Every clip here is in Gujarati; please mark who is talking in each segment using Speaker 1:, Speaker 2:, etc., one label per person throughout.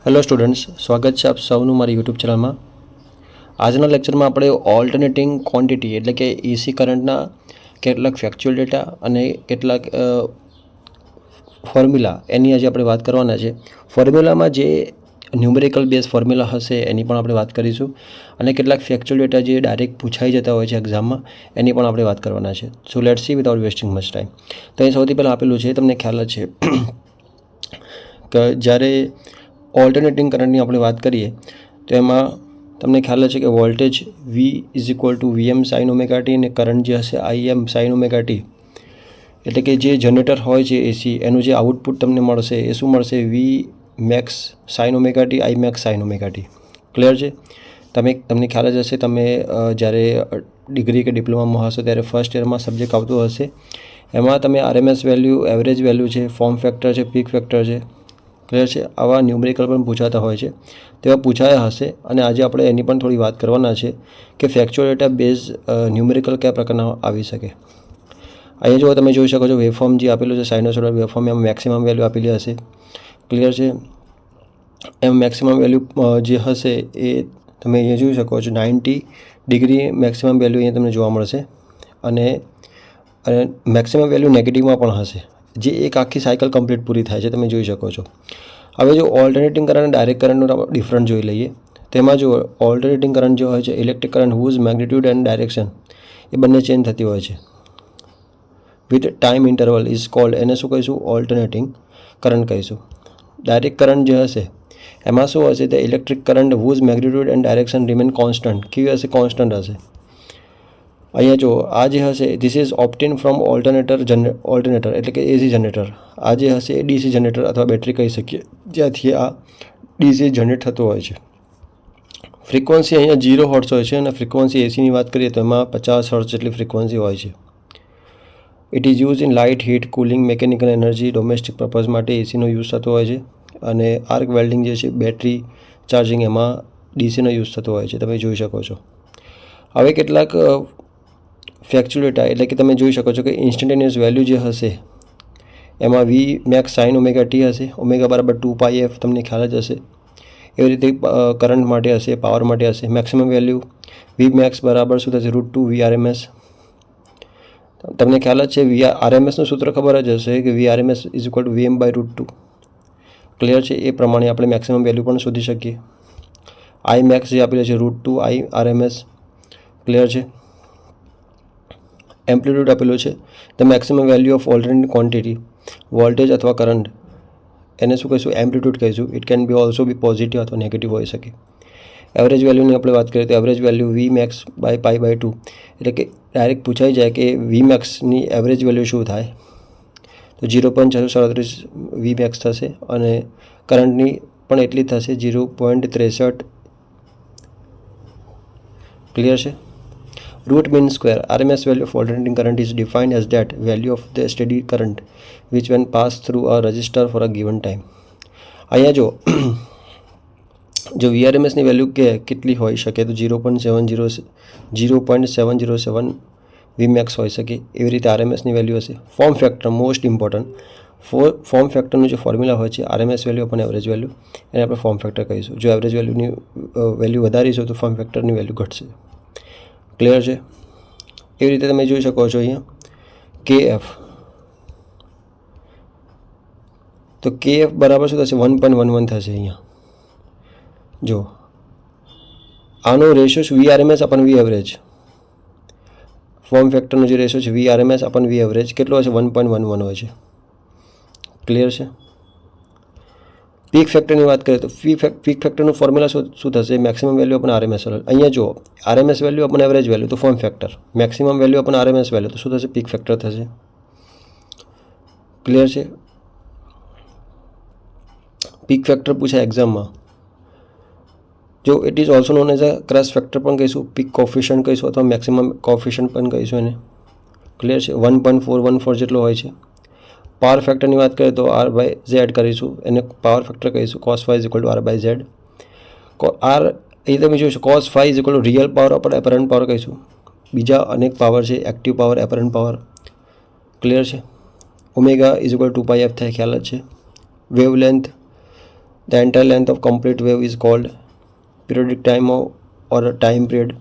Speaker 1: હેલો સ્ટુડન્ટ્સ, સ્વાગત છે આપ સૌનું મારી યુટ્યુબ ચેનલમાં. આજના લેક્ચરમાં આપણે ઓલ્ટરનેટિંગ ક્વોન્ટિટી એટલે કે એસી કરંટના કેટલાક ફેક્ચ્યુઅલ ડેટા અને કેટલાક ફોર્મ્યુલા એની આજે આપણે વાત કરવાના છે. ફોર્મ્યુલામાં જે ન્યુમેરિકલ બેઝ ફોર્મ્યુલા હશે એની પણ આપણે વાત કરીશું અને કેટલાક ફેક્ચ્યુઅલ ડેટા જે ડાયરેક્ટ પૂછાઈ જતા હોય છે એક્ઝામમાં એની પણ આપણે વાત કરવાના છે. So let's see without wasting much time. તો અહીં સૌથી પહેલાં આપેલું છે, તમને ખ્યાલ જ છે કે જ્યારે ઓલ્ટરનેટિંગ કરંટની આપણે વાત કરીએ તો એમાં તમને ખ્યાલ છે કે voltage V is equal two VM sign omega T અને કરંટ જે હશે IM સાઇન ઓમેગા ટી. એટલે કે જે જનરેટર હોય છે એસી એનું જે આઉટપુટ તમને મળશે એ શું મળશે? V max sine omega T, I max sine omega T. Clear છે? તમને ખ્યાલ જ હશે, તમે જ્યારે ડિગ્રી કે ડિપ્લોમામાં હશો ત્યારે ફર્સ્ટ યરમાં સબ્જેક્ટ આવતો હશે એમાં તમે RMS વેલ્યુ, એવરેજ વેલ્યુ છે, ફોર્મ ફેક્ટર છે, પીક ફેક્ટર છે, ક્લિયર છે, આવા ન્યુમેરિકલ પણ પૂછાતા હોય છે, તેવા પૂછાયા હશે. અને આજે આપણે એની પણ થોડી વાત કરવાના છે કે ફેક્ચ્યુઅલ ડેટા બેઝ ન્યુમેરિકલ કયા પ્રકારના આવી શકે. અહીંયા જો તમે જોઈ શકો છો વેવફોર્મ જે આપેલું છે સાઇનોસોઇડલ વેવફોર્મ, એમાં મેક્સિમમ વેલ્યુ આપેલી હશે. ક્લિયર છે? એમ મેક્સિમમ વેલ્યુ જે હશે એ તમે અહીંયા જોઈ શકો છો 90 ડિગ્રી મેક્સિમમ વેલ્યુ અહીંયા તમને જોવા મળશે અને મેક્સિમમ વેલ્યુ નેગેટિવમાં પણ હશે, જે એક આખી સાયકલ કમ્પ્લીટ પૂરી થાય છે, તમે જોઈ શકો છો. હવે જો ઓલ્ટરનેટિંગ કરંટ અને ડાયરેક્ટ કરંટનો ડિફરન્સ જોઈ લઈએ. તેમાં જો ઓલ્ટરનેટિંગ કરંટ જે હોય છે, electric current whose magnitude and direction એ બંને ચેન્જ થતી હોય છે with time interval is called, એને શું કહીશું? ઓલ્ટરનેટિંગ કરંટ કહીશું. ડાયરેક્ટ કરંટ જે હશે એમાં શું હશે? તે electric current whose magnitude and direction remain constant. કેવી હશે? કોન્સ્ટન્ટ હશે. અહીંયા જો આ જે હશે ધીસ ઇઝ ઓપ્ટેન ફ્રોમ ઓલ્ટરનેટર એટલે કે એસી જનરેટર. આ જે હશે એ DC જનરેટર અથવા બેટરી કહી શકીએ, જ્યાંથી આ DC જનરેટ થતો હોય છે. ફ્રિકવન્સી અહીંયા 0 હર્ટ્ઝ હોય છે અને ફ્રિકવન્સી એસીની વાત કરીએ તો એમાં 50 હર્ટ્ઝ જેટલી ફ્રિકવન્સી હોય છે. It is use in light, heat, cooling, mechanical energy, domestic purpose માટે એસીનો યુઝ થતો હોય છે. અને આર્ક વેલ્ડિંગ જે છે, બેટરી ચાર્જિંગ, એમાં DCનો યુઝ થતો હોય છે, તમે જોઈ શકો છો. હવે કેટલાક ફેક્ચ્યુઅલ ડેટા એટલે કે તમે જોઈ શકો છો કે ઇન્સ્ટન્ટેનિયસ વેલ્યુ જે હશે એમાં V max sine omega T હશે, ઓમેગા બરાબર 2πf, તમને ખ્યાલ જ હશે. એવી રીતે કરંટ માટે હશે, પાવર માટે હશે. મેક્સિમમ વેલ્યુ V મેક્સ બરાબર શું થશે? √2 VRMS. તમને ખ્યાલ જ છે, RMSનું સૂત્ર ખબર જ હશે કે VRMS is equal two VM/√2. Clear છે? એ પ્રમાણે આપણે મેક્સિમમ વેલ્યુ પણ શોધી શકીએ. I મેક્સ જે આપેલું છે √2 IRMS. ક્લિયર છે? એમ્પ્લિટ્યૂડ આપેલું છે the maximum value of alternating quantity, voltage અથવા કરંટ, એને શું કહીશું? એમ્પ્લિટ્યૂડ કહીશું. It can be also be positive અથવા નેગેટિવ હોઈ શકે. એવરેજ વેલ્યુની આપણે વાત કરીએ તો average value V max by π/2, એટલે કે ડાયરેક્ટ પૂછાઈ જાય કે V મેક્સની એવરેજ વેલ્યુ શું થાય તો 0.637 V મેક્સ થશે અને કરંટની પણ એટલી થશે 0.63. ક્લિયર છે? Root mean square. RMS value of alternating current is defined as that value of the steady current which when passed through a resistor for a given time. અહીંયા જો VRMSની વેલ્યુ કેટલી હોઈ શકે તો 0.707 Vmax હોઈ શકે. એવી રીતે RMSની વેલ્યુ હશે. Form factor most important. Form ફેક્ટરનું જે ફોર્મ્યુલા હોય છે RMS value upon average value, એને આપણે ફોર્મ ફેક્ટર કહીશું. જો એવરેજ વેલ્યુની વેલ્યુ વધારીશું તો ફોર્મ ફેક્ટરની વેલ્યુ ઘટશે. ક્લિયર છે? એવી રીતે તમે જોઈ શકો છો અહીંયા KF. તો KF બરાબર શું થશે? 1.11 થશે. અહીંયા જો આનો રેશિયો છે VRMS અપન V એવરેજ. ફોર્મ ફેક્ટરનો જે રેશિયો છે VRMS અપન V એવરેજ કેટલો હશે? 1.11 હોય છે. ક્લિયર છે? પીક ફેક્ટરની વાત કરીએ તો પીક ફેક્ટરનું ફોર્મ્યુલા શું થશે? Maximum value upon RMS. અહીંયા જો RMS value upon average value તો form factor, maximum value upon RMS value તો શું થશે? પીક ફેક્ટર થશે. ક્લિયર છે? પીક ફેક્ટર પૂછાય એક્ઝામમાં. જો it is also known as a crest factor પણ કહીશું, પીક કોફિશિયન્ટ કહીશું અથવા મેક્સિમમ કોફિશિયન્ટ પણ કહીશું એને. ક્લિયર છે? 1.414 જેટલો હોય છે. પાવર ફેક્ટરની વાત કરીએ તો R/Z કરીશું, એને પાવર ફેક્ટર કહીશું. cos phi = R/Z. R એ તમે જોઈશું cos phi = રિયલ પાવર આપણે એપરન્ટ પાવર કહીશું. બીજા અનેક પાવર છે, active power, apparent power. Clear છે? ઓમેગા = 2πf થાય, ખ્યાલ જ છે. Wavelength the entire length of complete wave is called periodic time or time period.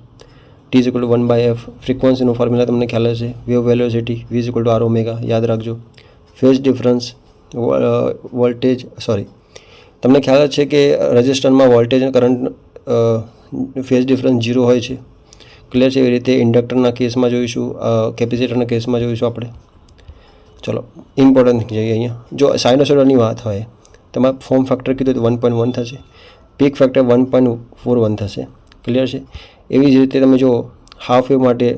Speaker 1: T is equal to 1/f. ફ્રિકવન્સીનો ફોર્મ્યુલા તમને ખ્યાલ હશે, wave velocity v is equal to r omega, યાદ રાખજો. ફેઝ ડિફરન્સ, વોલ્ટેજ તમને ખ્યાલ જ છે કે રજિસ્ટરમાં વોલ્ટેજ અને કરંટ ફેઝ ડિફરન્સ 0 હોય છે. ક્લિયર છે? એવી રીતે ઇન્ડક્ટરના કેસમાં જોઈશું, કેપેસિટરના કેસમાં જોઈશું આપણે. ચલો ઇમ્પોર્ટન્ટ જઈએ અહીંયા. જો સાઇનોસોઇડની વાત હોય, તમારે ફોર્મ ફેક્ટર કીધું તો 1.1 થશે, પીક ફેક્ટર 1.41 થશે. ક્લિયર છે? એવી જ રીતે તમે જો હાફ વેવ માટે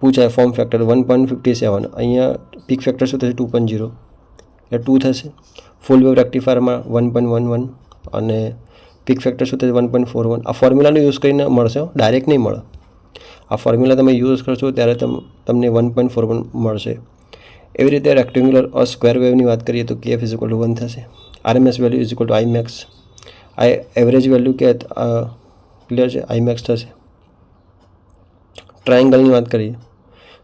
Speaker 1: પૂછાય ફોર્મ ફેક્ટર 1.57, અહીંયા પીક ફેક્ટર શું થશે 2.0 એટલે 2 થશે. ફૂલ વેવ રેક્ટિફાયરમાં 1.11 અને પીક ફેક્ટર શું થશે 1.41. આ ફોર્મ્યુલાનો યુઝ કરીને મળશે, ડાયરેક્ટ નહીં મળે. આ ફોર્મ્યુલા તમે યુઝ કરશો ત્યારે તમને 1.41 મળશે. એવી રીતે રેક્ટેન્ગ્યુલર સ્ક્વેર વેવની વાત કરીએ તો kf ઇઝ ઇક્વલ ટુ 1 થશે. RMS value is equal two I max. Average value કે ક્લિયર છે, I max થશે. ટ્રાયંગલની વાત કરીએ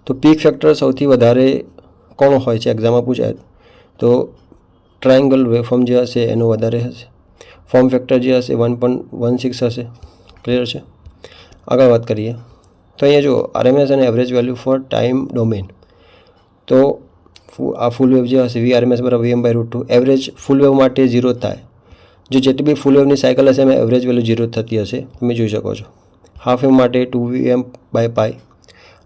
Speaker 1: તો પીક ફેક્ટર સૌથી વધારે કોણ હોય છે એક્ઝામમાં પૂછાય તો ટ્રાયંગલ વેવફોર્મ જે હશે એનો વધારે હશે. ફોર્મ ફેક્ટર જે હશે 1.16 હશે. ક્લિયર છે? આગળ વાત કરીએ તો અહીંયા જો RMS અને average value for time domain, તો આ ફૂલ વેવ જે હશે VRMS બરાબર Vm/√2. એવરેજ ફૂલ વેવ માટે 0 થાય. જો જેટલી બી ફૂલ વેવની સાયકલ હશે એમાં એવરેજ વેલ્યુ 0 થતી હશે, તમે જોઈ શકો છો. હાફ વેવ માટે 2Vm/π.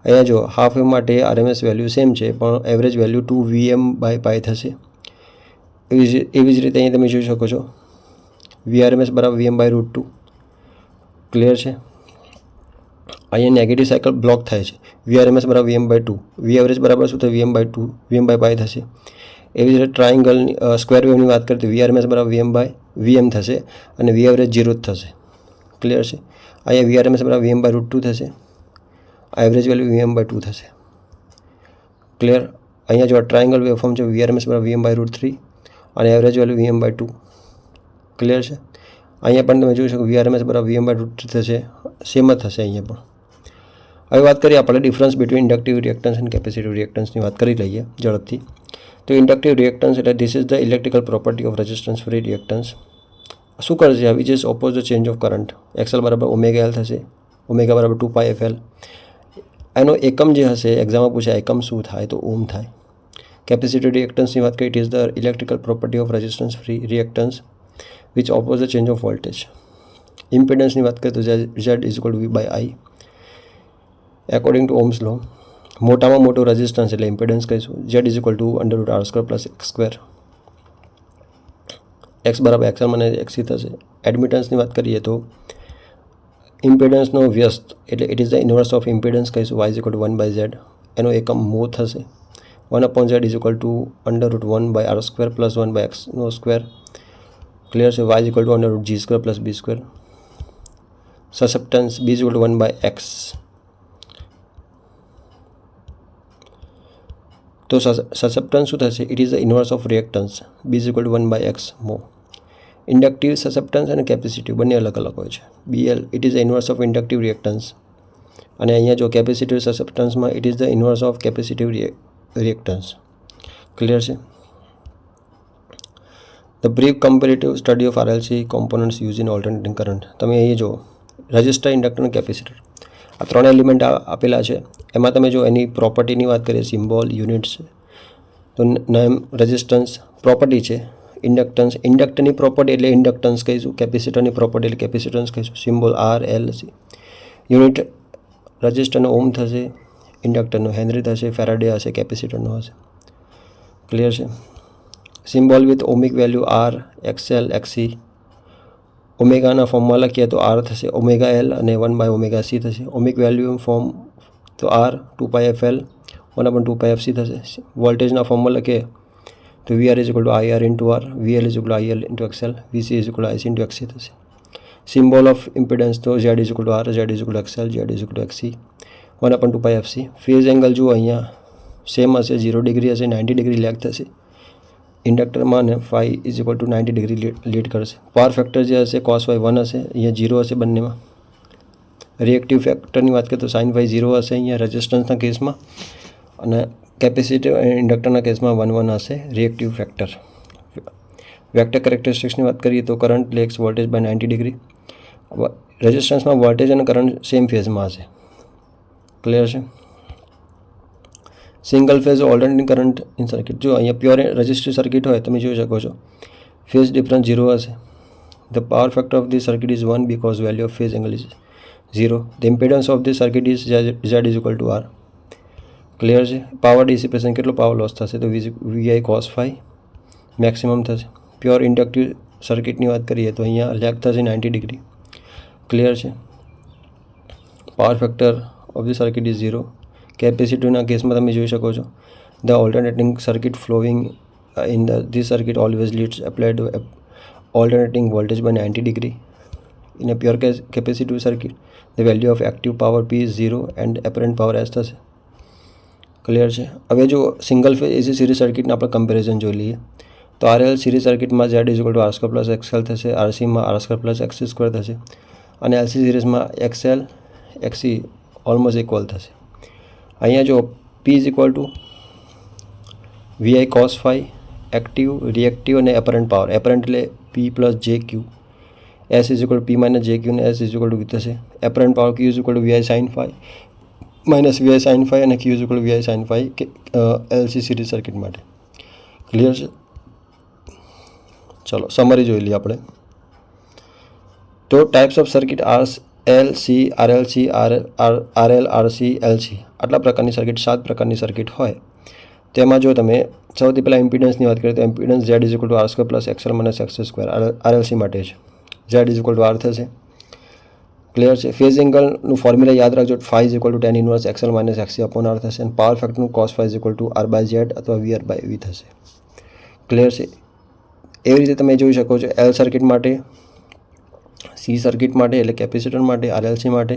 Speaker 1: અહીંયા જો હાફ વેવ માટે RMS વેલ્યુ સેમ છે પણ એવરેજ વેલ્યુ 2Vm/π થશે. એવી જ રીતે અહીંયા તમે જોઈ શકો છો VRMS બરાબર Vm/√2. ક્લિયર છે? અહીંયા નેગેટિવ સાયકલ બ્લોક થાય છે. VRMS બરાબર Vm/2, Vએવરેજ બરાબર શું થશે Vm/π થશે. એવી જ રીતે ટ્રાયંગલની સ્ક્વેર વેવની વાત કરીએ તો VRMS બરાબર Vm થશે અને Vએવરેજ 0 જ થશે. ક્લિયર છે? અહીંયા VRMS બરાબર Vm/√2 થશે, આ એવરેજ વેલ્યુ Vm/2 થશે. ક્લિયર? અહીંયા જો ટ્રાયંગલ વેવફોર્મ છે VRMS બરાબર Vm/√3 અને એવરેજ વેલ્યુ Vm/2. ક્લિયર છે? અહીંયા પણ તમે જોઈ શકો VRMS બરાબર Vm/√3 થશે, સેમ જ થશે અહીંયા પણ. હવે વાત કરીએ આપણે ડિફરન્સ બિટવીન ઇન્ડક્ટિવ રિએક્ટન્સ અને કેપેસિટિવ રિએક્ટન્સની વાત કરી લઈએ ઝડપથી. તો ઇન્ડક્ટિવ રિએક્ટન્સ એટલે this is the electrical property of resistance free reactance. શું કરશે? Which is oppose the change of current. XL બરાબર ઓમેગા L થશે, ઓમેગા બરાબર 2πfL. એનો એકમ જે હશે એક્ઝામમાં પૂછાય એકમ શું થાય તો ઓમ થાય. કેપેસિટિવ રિએક્ટન્સની વાત કરીએ it is the electrical property of resistance free reactance which oppose the change of voltage. ઇમ્પિડન્સની વાત કરીએ તો Z is equal to V/I according to Ohm's law. મોટામાં મોટો રેઝિસ્ટન્સ એટલે ઇમ્પિડન્સ કહીશું. Z is equal to √R² plus X². X બરાબર XL અને XC થશે. એડમિટન્સની વાત કરીએ તો ઇમ્પિડન્સનો વ્યસ્ત એટલે it is the inverse of impedance કહીશું. Y is equal to 1/Z. એનો એકમ mho થશે. 1/Z is equal to √1/R² plus 1/X². Clear છે? Y is equal to √G² plus B². Susceptance B is equal to 1/X. તો સસેપ્ટન્સ શું થશે? It is the inverse of reactance. B is equal to 1/X mho. Inductive susceptance અને કેપેસિટિવ બંને અલગ અલગ હોય છે. BL it is the inverse of inductive reactance અને અહીંયા જો કેપેસિટિવ સસેપ્ટન્સમાં it is the inverse of capacitive reactance. Clear છે? The brief comparative study of RLC components use in alternating current. તમે અહીં જો રજિસ્ટર, ઇન્ડક્ટર અને કેપેસિટર આ 3 એલિમેન્ટ આપેલા છે. એમાં તમે જો એની પ્રોપર્ટીની વાત કરીએ, સિમ્બોલ, યુનિટ્સ, તો નેમ, રેઝિસ્ટન્સ પ્રોપર્ટી છે. ઇન્ડક્ટન્સ, ઇન્ડક્ટરની પ્રોપર્ટી એટલે ઇન્ડક્ટન્સ કહીશું. કેપેસિટરની પ્રોપર્ટી એટલે કેપેસિટન્સ કહીશું. Symbol R, L, C. Unit રજિસ્ટરનો ઓમ થશે, ઇન્ડક્ટરનો હેનરી થશે, ફેરાડે હશે, કેપેસિટરનો હશે. ક્લિયર છે? Symbol with ohmic value R, XL, XC. ઓમેગાના ફોર્મમાં લખીએ તો R થશે ઓમેગા L અને 1/ωc થશે. ઓમિક વેલ્યુ ફોર્મ તો R 2πfL 1/2πfC થશે. વોલ્ટેજના ફોર્મમાં લખીએ તો VR is equal two IR into R, VL is equal two IL into XL, VC is equal two IC into XC થશે. સિમ્બોલ ઓફ ઇમ્પિડન્સ તો Z is equal to R, Z is equal two XL, Z is equal to XC 1/2πfC. Phase angle જુઓ અહીંયા સેમ હશે, 0 ડિગ્રી હશે, 90 ડિગ્રી લેગ થશે ઇન્ડક્ટરમાં અને phi is equal two 90 degree lead કરશે. પાવર ફેક્ટર જે હશે cos phi 1 હશે, અહીંયા 0 હશે બંનેમાં. રિએક્ટિવ ફેક્ટરની વાત કરીએ તો sin phi 0 હશે અહીંયા રેઝિસ્ટન્સના કેસમાં અને કેપેસિટર અને ઇન્ડક્ટરના કેસમાં 1 હશે રિએક્ટિવ ફેક્ટર. વેક્ટર કેરેક્ટરિસ્ટિક્સની વાત કરીએ તો current lags voltage by 90 degree. રેઝિસ્ટન્સમાં વોલ્ટેજ અને કરંટ સેમ ફેઝમાં હશે. ક્લિયર છે. Single phase alternating current in circuit. જો અહીંયા પ્યોર રેઝિસ્ટિવ સર્કિટ હોય તમે જોઈ શકો છો ફેઝ ડિફરન્સ 0 હશે. The power factor of the circuit is 1 because value of phase angle is 0. The impedance of the circuit is Z is equal to R. Clear છે. પાવર ડિસિપેશન કેટલો પાવર લોસ થશે તો VI cos phi મેક્સિમમ થશે. પ્યોર ઇન્ડક્ટિવ સર્કિટની વાત કરીએ તો અહીંયા લેગ થશે 90 ડિગ્રી. ક્લિયર છે. Power factor of the circuit is 0. કેપેસિટીના કેસમાં તમે જોઈ શકો છો the alternating circuit flowing in this circuit always leads applied alternating voltage by 90 degree. In a pure capacitive circuit the value of active power P is 0 and apparent power S થશે. ક્લિયર છે. હવે જો સિંગલ ફેઝ એસી સિરીઝ સર્કિટના આપણે કમ્પેરિઝન જોઈ લઈએ તો RL સિરીઝ સર્કિટમાં Z is equal to R square plus XL થશે. RCમાં R square plus XC square થશે અને LC સિરીઝમાં XL XC ઓલમોસ્ટ ઇક્વલ થશે. અહીંયા જો P is equal to VI cos phi active reactive અને એપરન્ટ પાવર. એપરન્ટ એટલે P plus JQ. S is equal two P minus JQ અને S is equal two V થશે. Apparent power Q is equal to VI sin phi minus VI sin phi અને Q is equal to VI sin phi LC series circuit માટે. ક્લિયર છે. ચલો સમરી જોઈ લઈએ આપણે. તો types of circuit RLC RLC RL RC LC આટલા પ્રકારની સર્કિટ 7 પ્રકારની સર્કિટ હોય તેમાં જો તમે સૌથી પહેલાં ઇમ્પિડન્સની વાત કરીએ તો impedance Z is equal to R square plus XL minus XC square RLC માટે છે. Z is equal to R થશે. ક્લિયર છે. ફેઝ એંગલનું ફોર્મ્યુલા યાદ રાખજો phi is equal to tan inverse XL minus XC upon R થશે અને પાવર ફેક્ટરનું cos phi is equal to R by Z અથવા VR બાય V થશે. ક્લિયર છે. એવી રીતે તમે જોઈ શકો છો L સર્કિટ માટે, C સર્કિટ માટે એટલે કેપેસિટર માટે, RLC માટે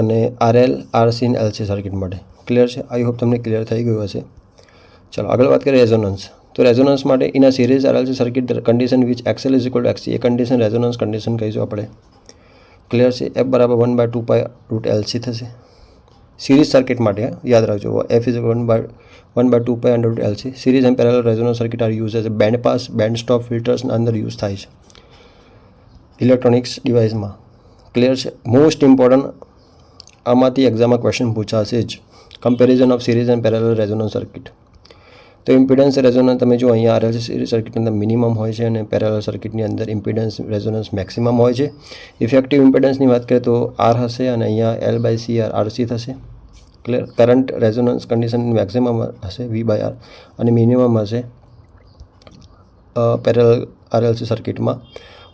Speaker 1: અને RL RC અને LC સર્કિટ માટે. ક્લિયર છે. આઈ હોપ તમને ક્લિયર થઈ ગયું હશે. ચલો આગળ વાત કરીએ રેઝોનન્સ. તો રેઝોનન્સ માટે in a series RLC circuit condition which XL is equal to XC એ કન્ડિશન રેઝોનન્સ કન્ડિશન કહીશું આપણે. ક્લિયર છે. F બરાબર 1/2 પાઈ રૂટ LC થશે. સિરીઝ સર્કિટ માટે યાદ રાખજો F is 1/2 pi under root LC. Series and parallel resonance circuit are use as band pass band stop ફિલ્ટર્સના અંદર યુઝ થાય છે ઇલેક્ટ્રોનિક્સ ડિવાઇસમાં. ક્લિયર છે. મોસ્ટ ઇમ્પોર્ટન્ટ આમાંથી એક્ઝામમાં ક્વેશ્ચન પૂછાશે જ. Comparison of series and parallel resonance circuit. તો ઇમ્પિડન્સ રેઝોનન્સ તમે જો અહીંયા RLC સિરીઝ સર્કિટની અંદર મિનિમમ હોય છે અને પેરેલલ સર્કિટની અંદર ઇમ્પિડન્સ રેઝોનન્સ મેક્સિમમ હોય છે. ઇફેક્ટિવ ઇમ્પિડન્સની વાત કરીએ તો R હશે અને અહીંયા L/C RC થશે. Clear. Current resonance condition maximum હશે V/R અને મિનિમમ હશે પેરેલલ RLC સર્કિટમાં.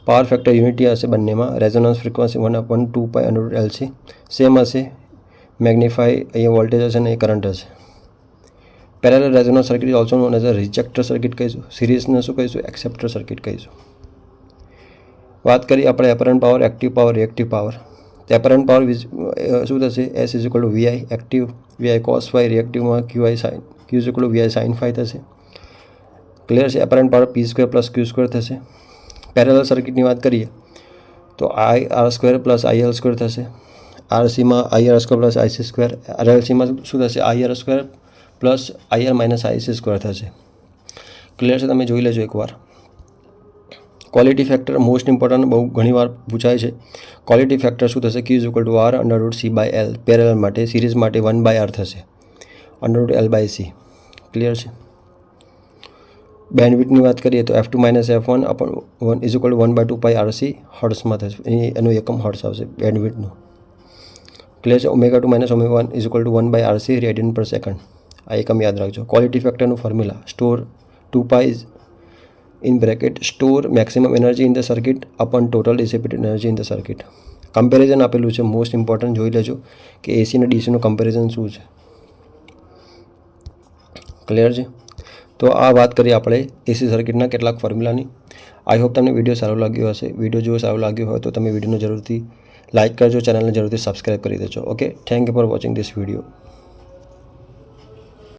Speaker 1: પાવર ફેક્ટર યુનિટી હશે બંનેમાં. Resonance frequency 1/2 pi under root LC same હશે. મેગ્નિફાઈ અહીંયા વોલ્ટેજ હશે અને એ કરંટ હશે. Parallel resonance circuit also known as a rejector circuit કહીશું. સિરીઝને શું કહીશું? એક્સેપ્ટર સર્કિટ કહીશું. વાત કરીએ આપણે apparent power, active power, reactive power. તો એપરન્ટ પાવર શું થશે? S is equal to VI active VI cos phi રિએક્ટિવમાં Q is equal to VI sin phi થશે. ક્લિયર છે. Apparent power P square plus Q square થશે. પેરેલલ સર્કિટની વાત કરીએ તો IR square plus IL square થશે. RCમાં IR square plus IC square. RLCમાં શું થશે? IR square plus IR minus IC square થશે. ક્લિયર છે. તમે જોઈ લેજો એકવાર. ક્વોલિટી ફેક્ટર મોસ્ટ ઇમ્પોર્ટન્ટ બહુ ઘણીવાર પૂછાય છે. ક્વોલિટી ફેક્ટર શું થશે? Q is equal to R under root C by L. Parallel માટે, સિરીઝ માટે 1/R થશે under root L by C. Clear છે. બેન્ડવિડ્થની વાત કરીએ તો F2 minus F1 upon 1 is equal to 1/2 pi RC હર્ટ્સમાં થશે. એનું એકમ હર્ટ્સ આવશે બેન્ડવિડ્થનું. ક્લિયર છે. ω2 minus ω1 is equal to 1/RC radian per second. આ એકમ યાદ રાખજો. ક્વોલિટી ફેક્ટરનું formula store 2 pi in bracket store maximum energy in the circuit upon total dissipated energy in the circuit. Comparison આપેલું છે. મોસ્ટ ઇમ્પોર્ટન્ટ જોઈ લેજો કે AC અને DCનું કમ્પેરિઝન શું છે. ક્લિયર છે. તો આ વાત કરીએ આપણે AC સર્કિટના કેટલાક ફોર્મ્યુલાની. આઈ હોપ તમને વિડીયો સારો લાગ્યો હશે. વિડીયો જો સારો લાગ્યો હોય તો તમે વિડીયોને જરૂરથી લાઇક કરજો, ચેનલને જરૂરથી સબસ્ક્રાઈબ કરી દેજો. Okay, thank you for watching this video.